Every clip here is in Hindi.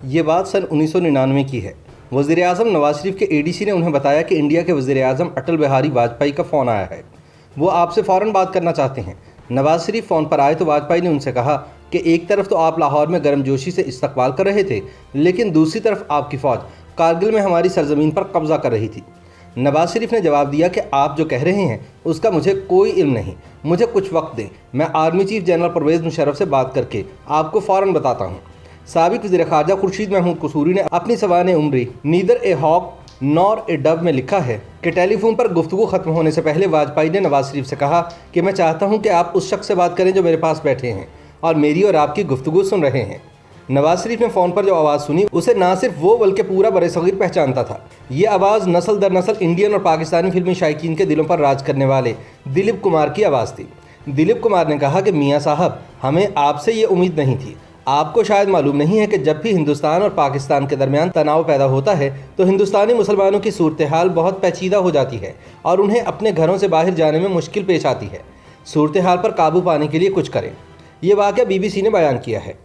ये बात सन 1999 की है। वज़ीर-ए-आज़म नवाज शरीफ के एडीसी ने उन्हें बताया कि इंडिया के वज़ीर-ए-आज़म अटल बिहारी वाजपेयी का फ़ोन आया है, वो आपसे फ़ौरन बात करना चाहते हैं। नवाज शरीफ फ़ोन पर आए तो वाजपेयी ने उनसे कहा कि एक तरफ तो आप लाहौर में गर्मजोशी से इस्तकबाल कर रहे थे, लेकिन दूसरी तरफ आपकी फ़ौज कारगिल में हमारी सरजमीन पर कब्ज़ा कर रही थी। नवाज शरीफ ने जवाब दिया कि आप जो कह रहे हैं उसका मुझे कोई इल्म नहीं, मुझे कुछ वक्त दें, मैं army chief general Pervez Musharraf से बात करके आपको फ़ौरन बताता हूँ। साबिक वज़ीर ख़ारजा खुर्शीद महमूद कसूरी ने अपनी सवाने उम्री neither a hawk nor a dove में लिखा है कि टेलीफोन पर गुफ्तगू ख़त्म होने से पहले वाजपेयी ने नवाज शरीफ से कहा कि मैं चाहता हूँ कि आप उस शख्स से बात करें जो मेरे पास बैठे हैं और मेरी और आपकी गुफ्तगू सुन रहे हैं। नवाज शरीफ ने फ़ोन पर जो आवाज़ सुनी उसे ना सिर्फ वो बल्कि पूरा बरे-सग़ीर पहचानता था। ये आवाज़ नस्ल दर नस्ल इंडियन और पाकिस्तानी फिल्मी शायकीन के दिलों पर राज करने वाले दिलीप कुमार की आवाज़ थी। दिलीप कुमार ने कहा कि मियाँ साहब, हमें आपसे ये उम्मीद नहीं थी। आपको शायद मालूम नहीं है कि जब भी हिंदुस्तान और पाकिस्तान के दरमियान तनाव पैदा होता है तो हिंदुस्तानी मुसलमानों की सूरत हाल बहुत पेचीदा हो जाती है और उन्हें अपने घरों से बाहर जाने में मुश्किल पेश आती है। सूरत हाल पर काबू पाने के लिए कुछ करें। ये वाक़या BBC ने बयान किया है।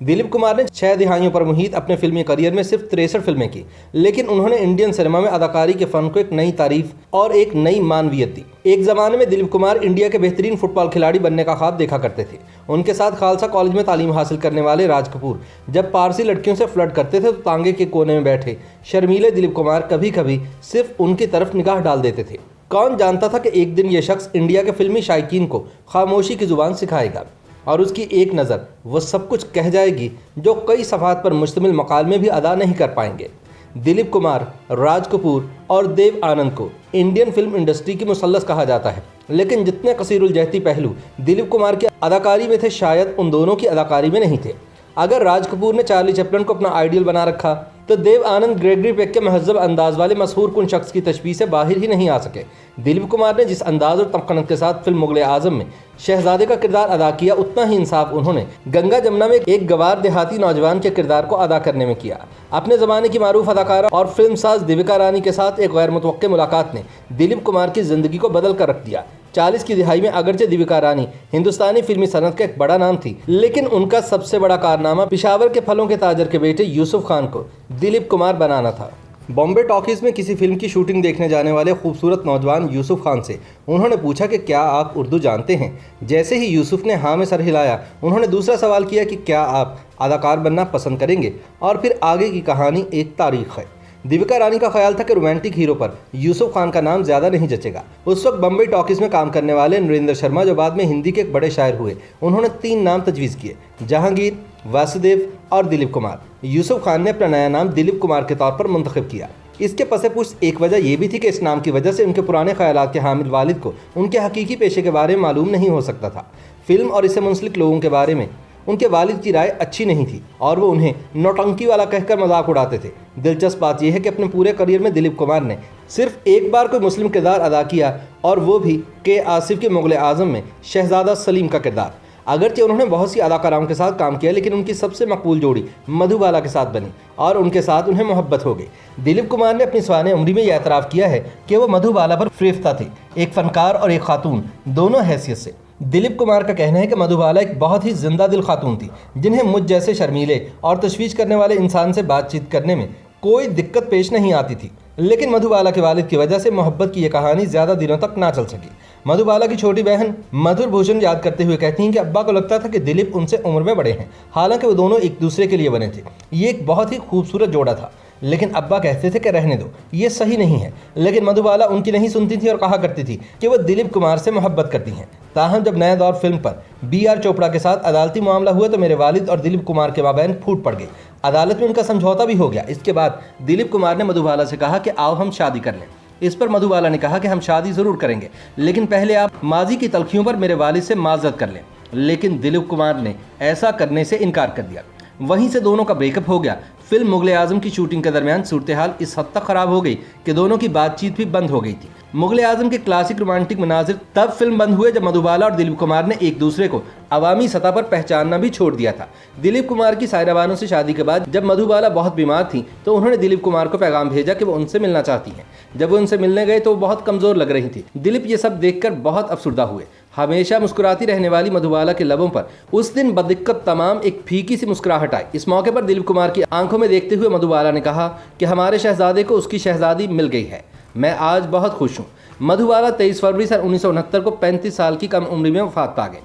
दिलीप कुमार ने 6 दिहाइयों पर मुहित अपने फिल्मी करियर में सिर्फ 63 फिल्में की, लेकिन उन्होंने इंडियन सिनेमा में अदाकारी के फ़न को एक नई तारीफ और एक नई मानवियत दी। एक ज़माने में दिलीप कुमार इंडिया के बेहतरीन फुटबॉल खिलाड़ी बनने का ख्वाब देखा करते थे। उनके साथ खालसा कॉलेज में तालीम हासिल करने वाले राज कपूर जब पारसी लड़कियों से फ्लर्ट करते थे तो तांगे के कोने में बैठे शर्मीले दिलीप कुमार कभी कभी सिर्फ उनकी तरफ निगाह डाल देते थे। कौन जानता था कि एक दिन ये शख्स इंडिया के फिल्मी शायकीन को खामोशी की ज़ुबान सिखाएगा और उसकी एक नज़र वो सब कुछ कह जाएगी जो कई सफ़ात पर मुश्तमिल मकाल में भी अदा नहीं कर पाएंगे। दिलीप कुमार, राज कपूर और देव आनंद को इंडियन फिल्म इंडस्ट्री की मुसल्लस कहा जाता है, लेकिन जितने कसीरुल जहती पहलू दिलीप कुमार की अदाकारी में थे शायद उन दोनों की अदाकारी में नहीं थे। अगर राज कपूर ने चार्ली चैपलिन को अपना आइडियल बना रखा तो देव आनंद ग्रेगरी पेक के महज़ब अंदाज वाले मशहूर कुन शख्स की तशबीह से बाहर ही नहीं आ सके। दिलीप कुमार ने जिस अंदाज और तमकनत के साथ फिल्म मुग़ल आज़म में शहजादे का किरदार अदा किया, उतना ही इंसाफ उन्होंने गंगा जमुना में एक गवार देहाती नौजवान के किरदार को अदा करने में किया। अपने ज़माने की मारूफ अदाकारा और फिल्म साज दीपिका रानी के साथ एक गैर मुतवक्के मुलाकात ने दिलीप कुमार की ज़िंदगी को बदल कर रख दिया। 40 की दिहाई में अगरचे दीपिका रानी हिंदुस्तानी फिल्मी सनत का एक बड़ा नाम थी, लेकिन उनका सबसे बड़ा कारनामा पिशावर के फलों के ताजर के बेटे यूसुफ खान को दिलीप कुमार बनाना था। बॉम्बे टॉकीज़ में किसी फिल्म की शूटिंग देखने जाने वाले खूबसूरत नौजवान यूसुफ खान से उन्होंने पूछा कि क्या आप उर्दू जानते हैं। जैसे ही यूसुफ ने हाँ में सर हिलाया, उन्होंने दूसरा सवाल किया कि क्या आप अदाकार बनना पसंद करेंगे, और फिर आगे की कहानी एक तारीख है। दीपिका रानी का ख्याल था कि रोमांटिक हीरो पर यूसुफ खान का नाम ज़्यादा नहीं जचेगा। उस वक्त बम्बई टॉकीज़ में काम करने वाले नरेंद्र शर्मा, जो बाद में हिंदी के एक बड़े शायर हुए, उन्होंने 3 नाम तजवीज़ किए, जहांगीर, वासुदेव और दिलीप कुमार। यूसुफ खान ने अपना नया नाम दिलीप कुमार के तौर पर मुंतखब किया। इसके पसे पुष्ट एक वजह यह भी थी कि इस नाम की वजह से उनके पुराने ख्यालात के हामिल वालिद को उनके हकीकी पेशे के बारे में मालूम नहीं हो सकता था। फिल्म और इससे मुंसलिक लोगों के बारे में उनके वालिद की राय अच्छी नहीं थी और वो उन्हें नौटंकी वाला कहकर मजाक उड़ाते थे। दिलचस्प बात यह है कि अपने पूरे करियर में दिलीप कुमार ने सिर्फ एक बार कोई मुस्लिम किरदार अदा किया, और वो भी के आसिफ के मुग़ल आज़म में शहजादा सलीम का किरदार। अगरचे उन्होंने बहुत सी अदाकाराओं के साथ काम किया, लेकिन उनकी सबसे मकबूल जोड़ी मधुबाला के साथ बनी और उनके साथ उन्हें मोहब्बत हो गई। दिलीप कुमार ने अपनी सवाने उम्री में यह एतराफ़ किया है कि वो मधुबाला पर फ़रेफ्ता थे, एक फ़नकार और एक खातून दोनों हैसियत से। दिलीप कुमार का कहना है कि मधुबाला एक बहुत ही जिंदा दिल खातून थी, जिन्हें मुझ जैसे शर्मीले और तशवीश करने वाले इंसान से बातचीत करने में कोई दिक्कत पेश नहीं आती थी। लेकिन मधुबाला के वालिद की वजह से मोहब्बत की यह कहानी ज़्यादा दिनों तक ना चल सकी। मधुबाला की छोटी बहन मधुर भूषण याद करते हुए कहती हैं कि अब्बा को लगता था कि दिलीप उनसे उम्र में बड़े हैं, हालांकि वो दोनों एक दूसरे के लिए बने थे। ये एक बहुत ही खूबसूरत जोड़ा था, लेकिन अब्बा कहते थे कि रहने दो, ये सही नहीं है। लेकिन मधुबाला उनकी नहीं सुनती थी और कहा करती थी कि वो दिलीप कुमार से मोहब्बत करती हैं। ताहम जब नया दौर फिल्म पर BR चोपड़ा के साथ अदालती मामला हुआ तो मेरे वालिद और दिलीप कुमार के माबैन फूट पड़ गई। अदालत में उनका समझौता भी हो गया। इसके बाद दिलीप कुमार ने मधुबाला से कहा कि आओ हम शादी कर लें। इस पर मधुबाला ने कहा कि हम शादी ज़रूर करेंगे, लेकिन पहले आप माजी की तलखियों पर मेरे वालिद से माजरत कर लें। लेकिन दिलीप कुमार ने ऐसा करने से इनकार कर दिया। वहीं से दोनों का ब्रेकअप हो गया। फिल्म मुग़ल आज़म की शूटिंग के दरमियान सूरत हाल इस हद तक ख़राब हो गई कि दोनों की बातचीत भी बंद हो गई थी। मुग़ल आज़म के क्लासिक रोमांटिक मनाजिर तब फिल्म बंद हुए जब मधुबाला और दिलीप कुमार ने एक दूसरे को अवामी सतह पर पहचानना भी छोड़ दिया था। दिलीप कुमार की सायरा बानो से शादी के बाद जब मधुबाला बहुत बीमार थी तो उन्होंने दिलीप कुमार को पैगाम भेजा कि वो उनसे मिलना चाहती हैं। जब वो उनसे मिलने गए तो वो बहुत कमज़ोर लग रही थी। दिलीप ये सब देखकर बहुत अफसुर्दा हुए। हमेशा मुस्कुराती रहने वाली मधुबाला के लबों पर उस दिन बदिक्कत तमाम एक फीकी सी मुस्कुराहट आई। इस मौके पर दिलीप कुमार की आंखों में देखते हुए मधुबाला ने कहा कि हमारे शहजादे को उसकी शहजादी मिल गई है, मैं आज बहुत खुश हूँ। मधुबाला 23 फरवरी सन 1969 को 35 साल की कम उम्र में वफात पा गए।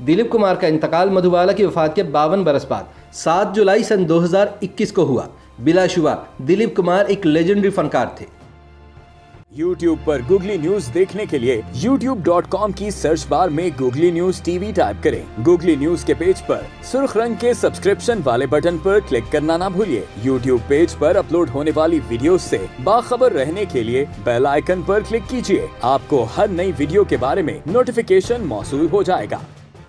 दिलीप कुमार का इंतकाल मधुबाला की वफात के 52 बरस बाद 7 जुलाई सन 2021 को हुआ। बिलाशुबा दिलीप कुमार एक लेजेंडरी फनकार थे। YouTube पर गूगली न्यूज देखने के लिए youtube.com की सर्च बार में गूगली न्यूज टीवी टाइप करें। गूगली न्यूज के पेज पर सुर्ख रंग के सब्सक्रिप्शन वाले बटन पर क्लिक करना ना भूलिए। YouTube पेज पर अपलोड होने वाली वीडियोस से बाखबर रहने के लिए बेल आइकन पर क्लिक कीजिए। आपको हर नई वीडियो के बारे में नोटिफिकेशन मौसूल हो जाएगा।